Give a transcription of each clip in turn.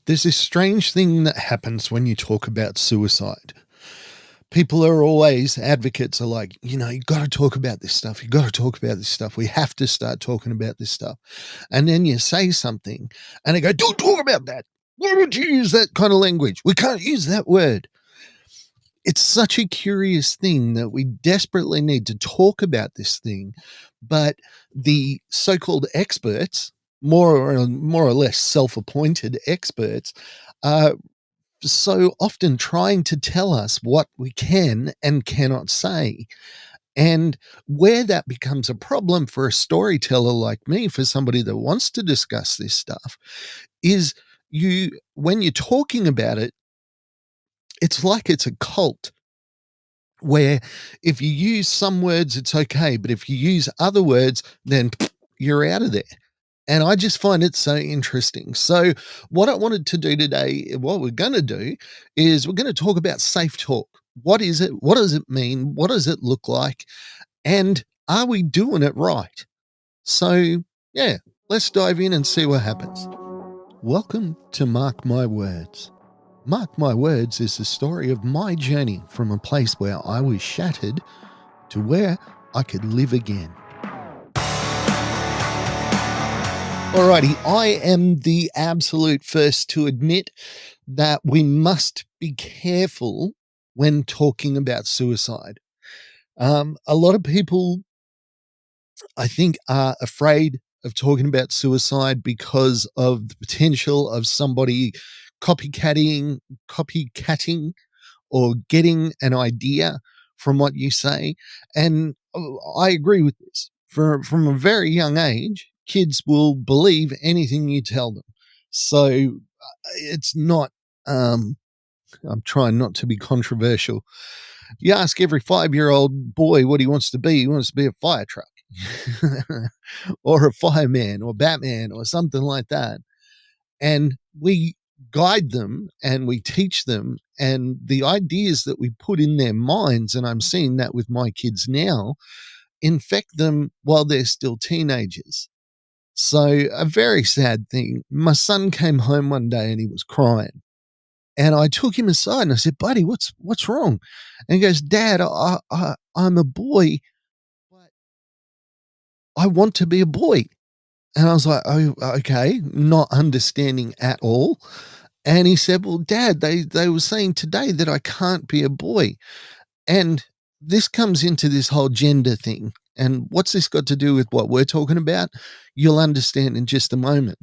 There's this strange thing that happens when you talk about suicide. People are always advocates are like, you got to talk about this stuff. You got to talk about this stuff. We have to start talking about this stuff. And then you say something and they go, don't talk about that. Why would you use that kind of language? We can't use that word. It's such a curious thing that we desperately need to talk about this thing. But the so called experts, more or less self appointed experts, are so often trying to tell us what we can and cannot say. And where that becomes a problem for a storyteller like me, for somebody that wants to discuss this stuff, is when you're talking about it, it's like it's a cult where if you use some words, it's okay. But if you use other words, then you're out of there. And I just find it so interesting. So, what I wanted to do today, what we're going to do, is we're going to talk about safe talk. What is it? What does it mean? What does it look like? And are we doing it right? So, yeah, let's dive in and see what happens. Welcome to Mark My Words. Mark My Words is the story of my journey from a place where I was shattered to where I could live again. Alrighty, I am the absolute first to admit that we must be careful when talking about suicide. A lot of people, I think, are afraid of talking about suicide because of the potential of somebody copycatting or getting an idea from what you say. And I agree with this. From a very young age, kids will believe anything you tell them. So it's not, I'm trying not to be controversial. You ask every 5-year-old boy what he wants to be. He wants to be a fire truck or a fireman or Batman or something like that. And we guide them and we teach them, and the ideas that we put in their minds, and I'm seeing that with my kids now, infect them while they're still teenagers. So a very sad thing. My son came home one day and he was crying, and I took him aside and I said, buddy, what's wrong? And he goes, Dad, I'm a boy, but I want to be a boy. And I was like, oh, okay, not understanding at all. And he said, well, Dad, they were saying today that I can't be a boy. And this comes into this whole gender thing. And what's this got to do with what we're talking about? You'll understand in just a moment.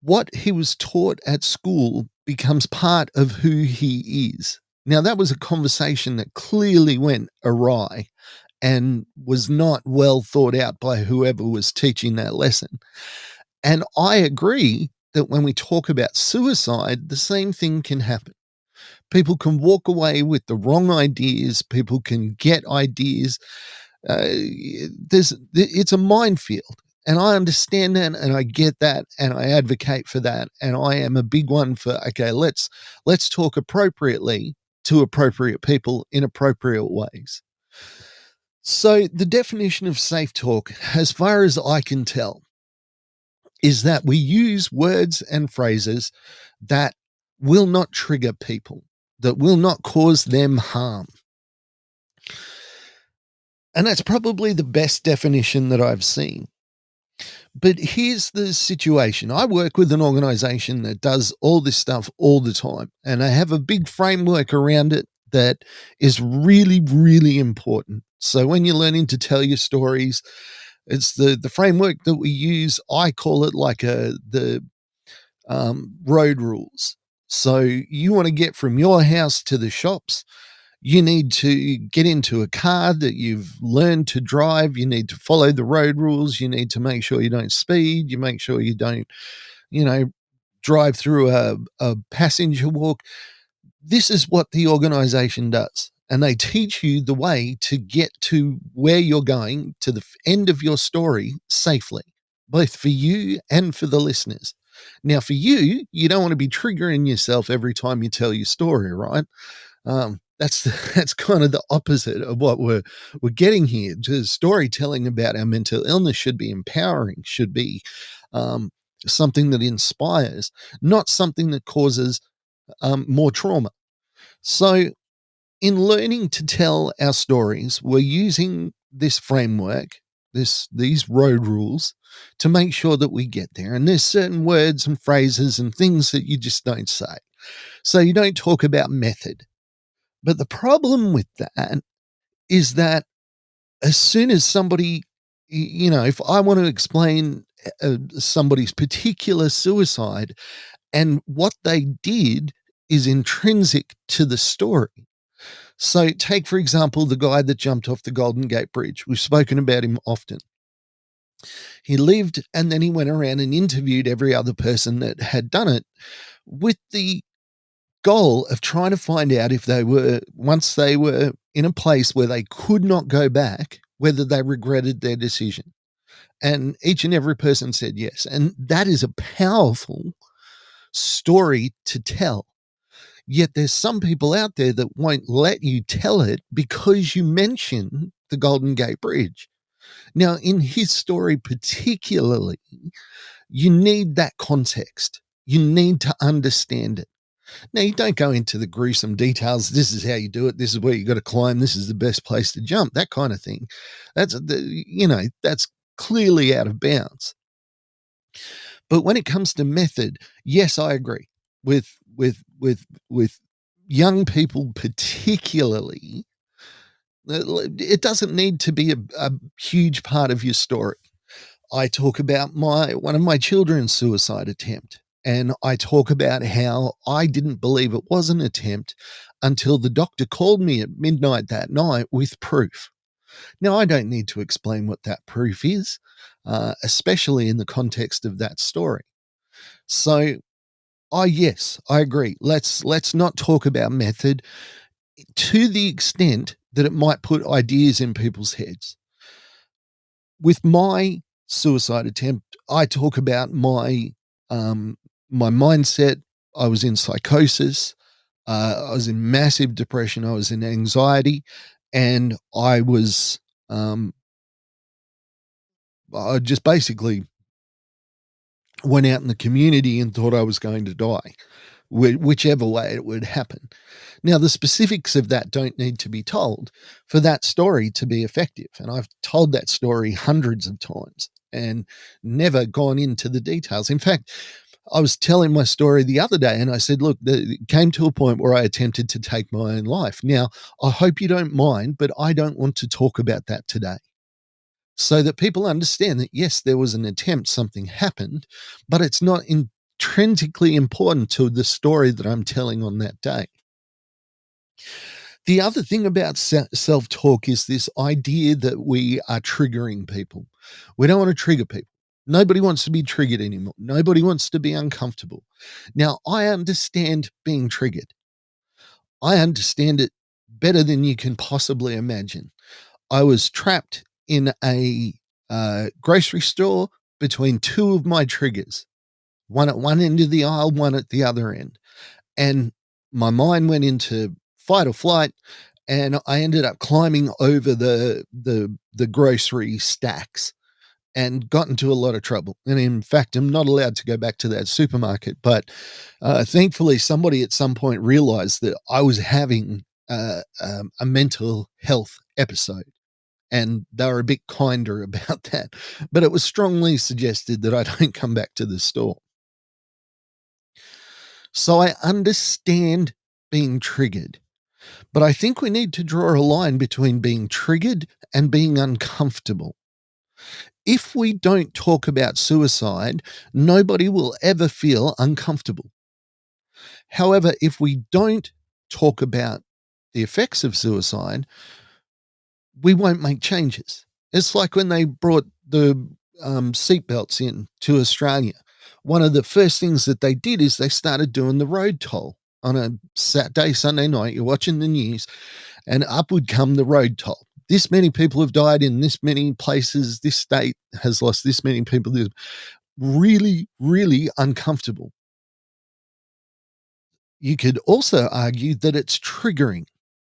What he was taught at school becomes part of who he is. Now, that was a conversation that clearly went awry and was not well thought out by whoever was teaching that lesson. And I agree that when we talk about suicide, the same thing can happen. People can walk away with the wrong ideas. People can get ideas. It's a minefield. And I understand that and I get that and I advocate for that. And I am a big one for, okay, let's talk appropriately to appropriate people in appropriate ways. So the definition of safe talk, as far as I can tell, is that we use words and phrases that will not trigger people, that will not cause them harm. And that's probably the best definition that I've seen. But here's the situation. I work with an organization that does all this stuff all the time, and I have a big framework around it that is really, really important. So when you're learning to tell your stories, it's the framework that we use. I call it like the road rules. So you want to get from your house to the shops. You need to get into a car that you've learned to drive. You need to follow the road rules. You need to make sure you don't speed. You make sure you don't, you know, drive through a passenger walk. This is what the organization does. And they teach you the way to get to where you're going, to the end of your story safely, both for you and for the listeners. Now, for you, you don't want to be triggering yourself every time you tell your story, right? That's kind of the opposite of what we're getting here. Just storytelling about our mental illness should be empowering, should be something that inspires, not something that causes more trauma. So, in learning to tell our stories, we're using this framework, these road rules, to make sure that we get there. And there's certain words and phrases and things that you just don't say. So you don't talk about method. But the problem with that is that as soon as somebody, if I want to explain somebody's particular suicide and what they did is intrinsic to the story. So, take, for example, the guy that jumped off the Golden Gate Bridge. We've spoken about him often. He lived and then he went around and interviewed every other person that had done it with the goal of trying to find out if they were, once they were in a place where they could not go back, whether they regretted their decision. And each and every person said yes. And that is a powerful story to tell. Yet there's some people out there that won't let you tell it because you mention the Golden Gate Bridge. Now, in his story particularly, you need that context. You need to understand it. Now, you don't go into the gruesome details. This is how you do it. This is where you got to climb. This is the best place to jump. That kind of thing. That's clearly out of bounds. But when it comes to method, yes, I agree with young people particularly. It doesn't need to be a huge part of your story. I talk about one of my children's suicide attempt, and I talk about how I didn't believe it was an attempt until the doctor called me at midnight that night with proof. Now, I don't need to explain what that proof is, especially in the context of that story. So, yes, I agree. Let's not talk about method to the extent that it might put ideas in people's heads. With my suicide attempt, I talk about my mindset. I was in psychosis. I was in massive depression. I was in anxiety, and I just basically went out in the community and thought I was going to die, whichever way it would happen. Now, the specifics of that don't need to be told for that story to be effective. And I've told that story hundreds of times and never gone into the details. In fact, I was telling my story the other day and I said, look, it came to a point where I attempted to take my own life. Now, I hope you don't mind, but I don't want to talk about that today. So that people understand that, yes, there was an attempt, something happened, but it's not intrinsically important to the story that I'm telling on that day. The other thing about self-talk is this idea that we are triggering people. We don't want to trigger people. Nobody wants to be triggered anymore. Nobody wants to be uncomfortable. Now, I understand being triggered. I understand it better than you can possibly imagine. I was trapped in a grocery store between two of my triggers, one at one end of the aisle, one at the other end. And my mind went into fight or flight, and I ended up climbing over the grocery stacks and got into a lot of trouble. And in fact, I'm not allowed to go back to that supermarket. But thankfully, somebody at some point realized that I was having a mental health episode. And they were a bit kinder about that. But it was strongly suggested that I don't come back to the store. So I understand being triggered. But I think we need to draw a line between being triggered and being uncomfortable. If we don't talk about suicide, nobody will ever feel uncomfortable. However, if we don't talk about the effects of suicide, we won't make changes. It's like when they brought the seatbelts in to Australia. One of the first things that they did is they started doing the road toll on a Saturday, Sunday night. You're watching the news, and up would come the road toll. This many people have died in this many places. This state has lost this many people. It's really, really uncomfortable. You could also argue that it's triggering.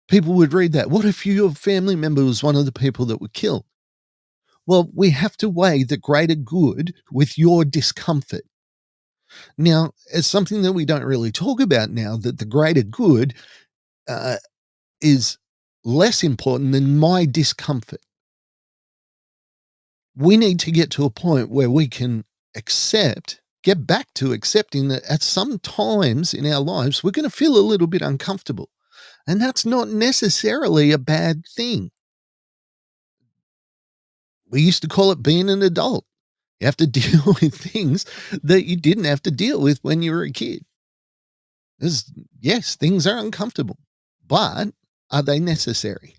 People would read that. What if your family member was one of the people that were killed? Well, we have to weigh the greater good with your discomfort. Now, it's something that we don't really talk about now, that the greater good uh, is less important than my discomfort. We need to get to a point where we can get back to accepting that at some times in our lives, we're going to feel a little bit uncomfortable. And that's not necessarily a bad thing. We used to call it being an adult. You have to deal with things that you didn't have to deal with when you were a kid. 'Cause, yes, things are uncomfortable, but are they necessary?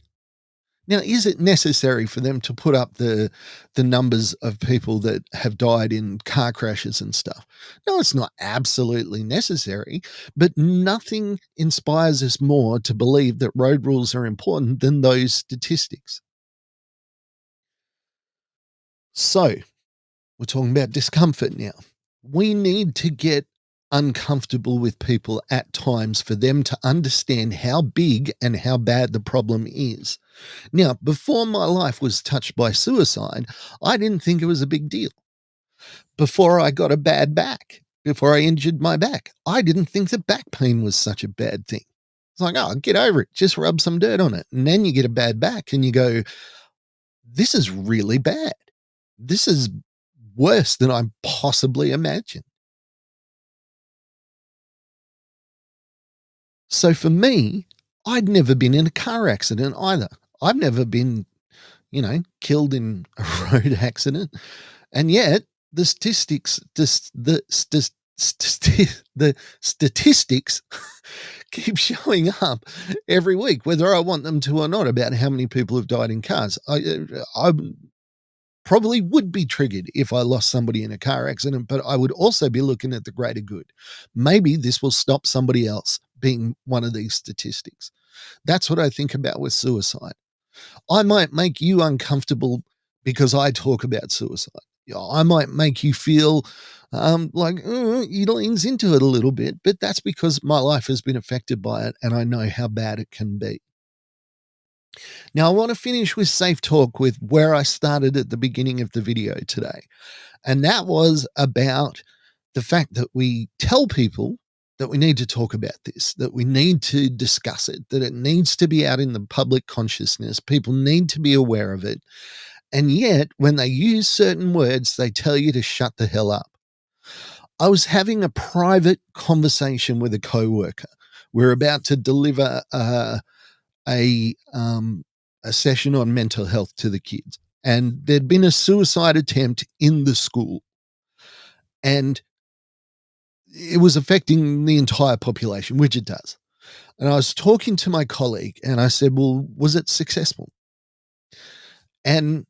Now, is it necessary for them to put up the numbers of people that have died in car crashes and stuff? No, it's not absolutely necessary, but nothing inspires us more to believe that road rules are important than those statistics. So, we're talking about discomfort now. We need to get uncomfortable with people at times for them to understand how big and how bad the problem is. Now, before my life was touched by suicide, I didn't think it was a big deal. Before I got a bad back, before I injured my back, I didn't think that back pain was such a bad thing. It's like, oh, get over it. Just rub some dirt on it. And then you get a bad back and you go, this is really bad. This is worse than I possibly imagined. So for me, I'd never been in a car accident either. I've never been, killed in a road accident. And yet the statistics, the statistics keep showing up every week, whether I want them to or not, about how many people have died in cars. I probably would be triggered if I lost somebody in a car accident, but I would also be looking at the greater good. Maybe this will stop somebody else being one of these statistics. That's what I think about with suicide. I might make you uncomfortable because I talk about suicide. I might make you feel like he leans into it a little bit, but that's because my life has been affected by it and I know how bad it can be. Now, I want to finish with safe talk with where I started at the beginning of the video today. And that was about the fact that we tell people that we need to talk about this, that we need to discuss it, that it needs to be out in the public consciousness. People need to be aware of it. And yet, when they use certain words, they tell you to shut the hell up. I was having a private conversation with a coworker. We're about to deliver a a session on mental health to the kids, and there'd been a suicide attempt in the school, and it was affecting the entire population, which it does. And I was talking to my colleague, and I said, "Well, was it successful?" And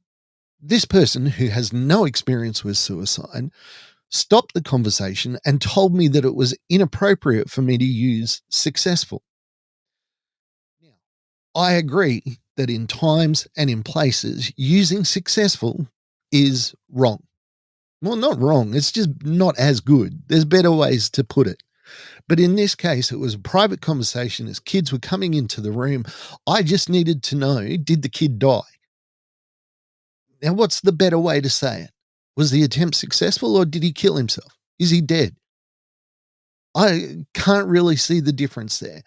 this person, who has no experience with suicide, stopped the conversation and told me that it was inappropriate for me to use successful. Now, I agree that in times and in places, using successful is wrong. Well, not wrong, it's just not as good. There's better ways to put it. But in this case, it was a private conversation as kids were coming into the room. I just needed to know, did the kid die? Now, what's the better way to say it? Was the attempt successful or did he kill himself? Is he dead? I can't really see the difference there.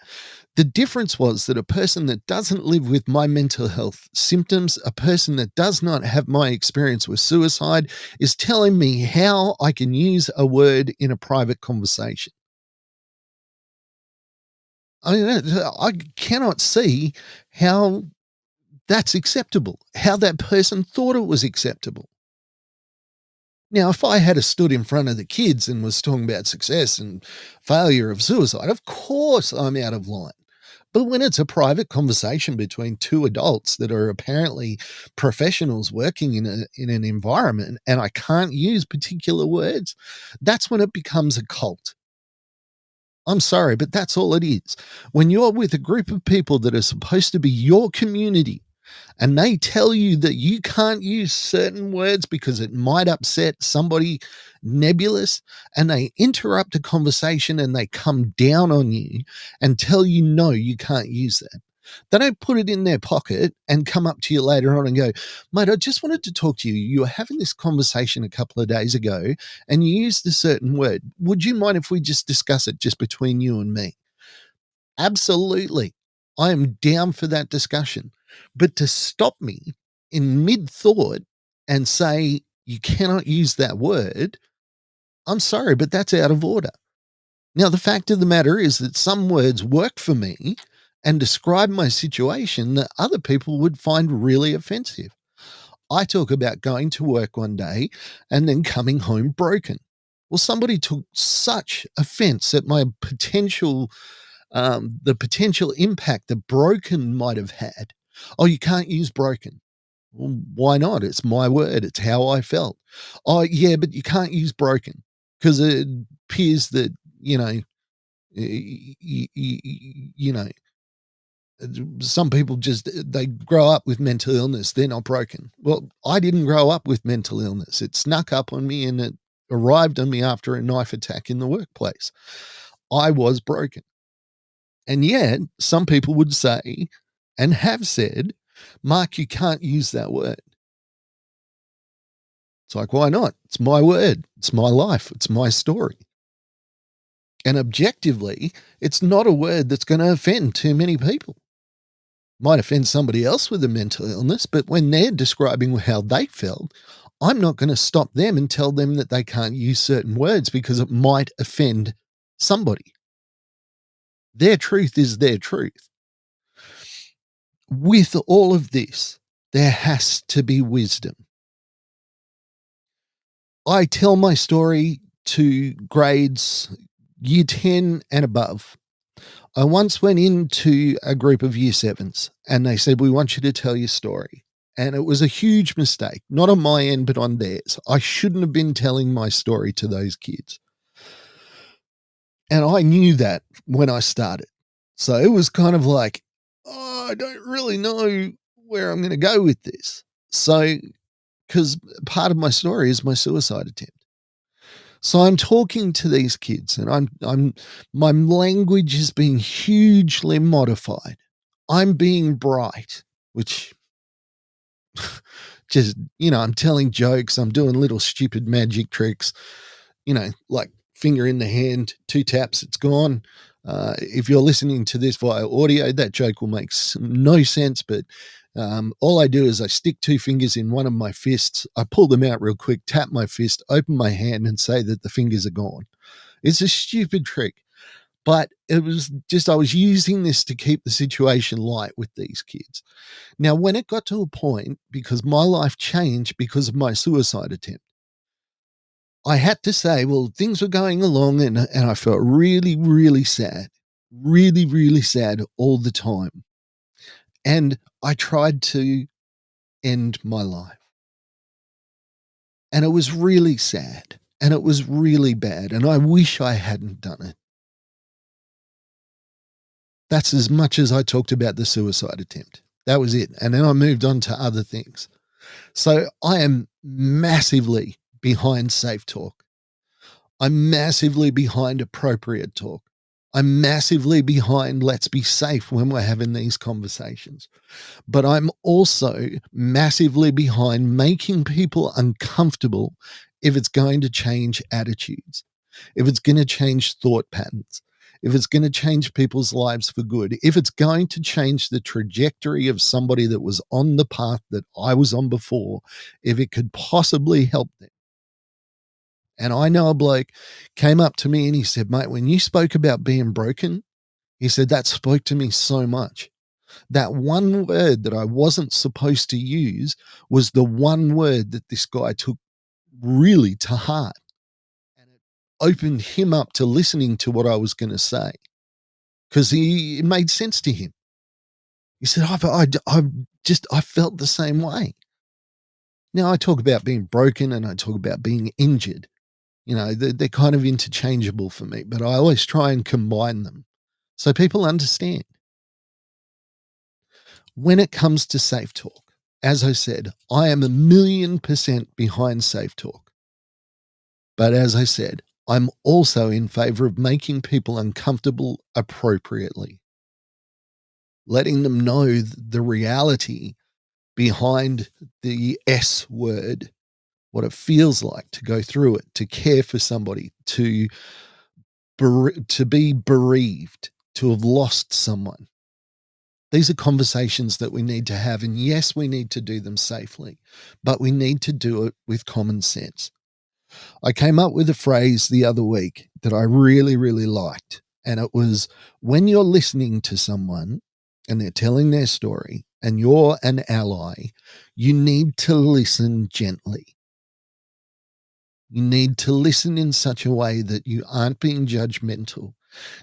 The difference was that a person that doesn't live with my mental health symptoms, a person that does not have my experience with suicide, is telling me how I can use a word in a private conversation. I mean, I cannot see how that's acceptable, how that person thought it was acceptable. Now, if I had a stood in front of the kids and was talking about success and failure of suicide, of course I'm out of line. But when it's a private conversation between two adults that are apparently professionals working in an environment and I can't use particular words, that's when it becomes a cult. I'm sorry, but that's all it is. When you're with a group of people that are supposed to be your community and they tell you that you can't use certain words because it might upset somebody nebulous, and they interrupt a conversation and they come down on you and tell you, no, you can't use that. They don't put it in their pocket and come up to you later on and go, mate, I just wanted to talk to you. You were having this conversation a couple of days ago and you used a certain word. Would you mind if we just discuss it just between you and me? Absolutely. I am down for that discussion. But to stop me in mid thought and say, you cannot use that word, I'm sorry, but that's out of order. Now, the fact of the matter is that some words work for me and describe my situation that other people would find really offensive. I talk about going to work one day and then coming home broken. Well, somebody took such offense at my the potential impact that broken might have had. Oh, you can't use broken. Well, why not? It's my word. It's how I felt. Oh, yeah, but you can't use broken because it appears that, you know, some people just they grow up with mental illness. They're not broken. Well, I didn't grow up with mental illness. It snuck up on me and it arrived on me after a knife attack in the workplace. I was broken. And yet, some people would say and have said, Mark, you can't use that word. It's like, why not? It's my word. It's my life. It's my story. And objectively, it's not a word that's going to offend too many people. Might offend somebody else with a mental illness, but when they're describing how they felt, I'm not going to stop them and tell them that they can't use certain words because it might offend somebody. Their truth is their truth. With all of this, there has to be wisdom. I tell my story to grades year 10 and above. I once went into a group of year sevens and they said, we want you to tell your story. And it was a huge mistake, not on my end, but on theirs. I shouldn't have been telling my story to those kids. And I knew that when I started. So it was kind of like, oh, I don't really know where I'm going to go with this. So, because part of my story is my suicide attempt. So I'm talking to these kids and my language is being hugely modified. I'm being bright, which just, I'm telling jokes, I'm doing little stupid magic tricks, like finger in the hand, 2 taps, it's gone. If you're listening to this via audio, that joke will make no sense, but all I do is I stick 2 fingers in one of my fists, I pull them out real quick, tap my fist, open my hand, and say that the fingers are gone. It's a stupid trick, but it was just I was using this to keep the situation light with these kids. Now, when it got to a point, because my life changed because of my suicide attempt, I had to say, well, things were going along and I felt really, really sad, really, really sad all the time. And I tried to end my life. And it was really sad and it was really bad. And I wish I hadn't done it. That's as much as I talked about the suicide attempt. That was it. And then I moved on to other things. So I am massively behind safe talk. I'm massively behind appropriate talk. I'm massively behind let's be safe when we're having these conversations. But I'm also massively behind making people uncomfortable if it's going to change attitudes, if it's going to change thought patterns, if it's going to change people's lives for good, if it's going to change the trajectory of somebody that was on the path that I was on before, if it could possibly help them. And I know a bloke came up to me and he said, mate, when you spoke about being broken, he said, that spoke to me so much. That one word that I wasn't supposed to use was the one word that this guy took really to heart. And it opened him up to listening to what I was going to say because it made sense to him. He said, I felt the same way. Now I talk about being broken and I talk about being injured. They're kind of interchangeable for me, but I always try and combine them so people understand. When it comes to safe talk, as I said, I am 1,000,000% behind safe talk. But as I said, I'm also in favor of making people uncomfortable appropriately. letting them know the reality behind the S word, what it feels like to go through it, to care for somebody, to be bereaved, to have lost someone. These are conversations that we need to have. And yes, we need to do them safely, but we need to do it with common sense. I came up with a phrase the other week that I really, really liked. And it was, when you're listening to someone and they're telling their story and you're an ally, you need to listen gently. You need to listen in such a way that you aren't being judgmental.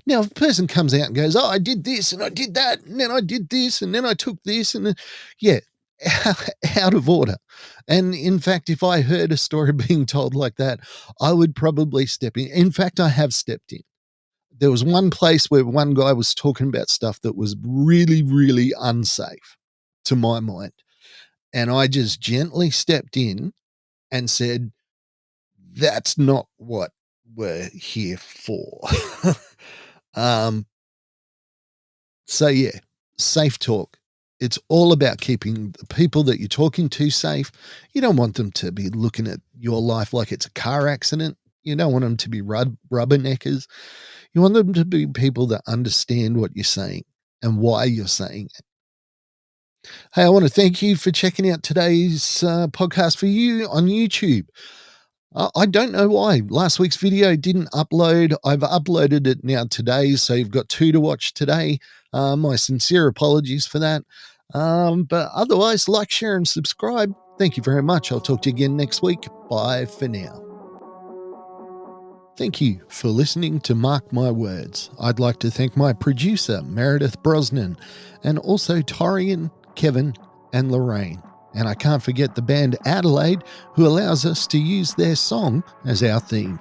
Now, if a person comes out and goes, "Oh, I did this and I did that, and then I did this and then I took this," and then, yeah, out of order. And in fact, if I heard a story being told like that, I would probably step in. In fact, I have stepped in. There was one place where one guy was talking about stuff that was really, really unsafe to my mind. And I just gently stepped in and said, "That's not what we're here for." um, So, yeah, safe talk. It's all about keeping the people that you're talking to safe. You don't want them to be looking at your life like it's a car accident. You don't want them to be rubberneckers. You want them to be people that understand what you're saying and why you're saying it. Hey, I want to thank you for checking out today's podcast for you on YouTube. I don't know why. Last week's video didn't upload. I've uploaded it now today, so you've got two to watch today. My sincere apologies for that. But otherwise, like, share, and subscribe. Thank you very much. I'll talk to you again next week. Bye for now. Thank you for listening to Mark My Words. I'd like to thank my producer, Meredith Brosnan, and also Torian, Kevin, and Lorraine. And I can't forget the band Adelaide, who allows us to use their song as our theme.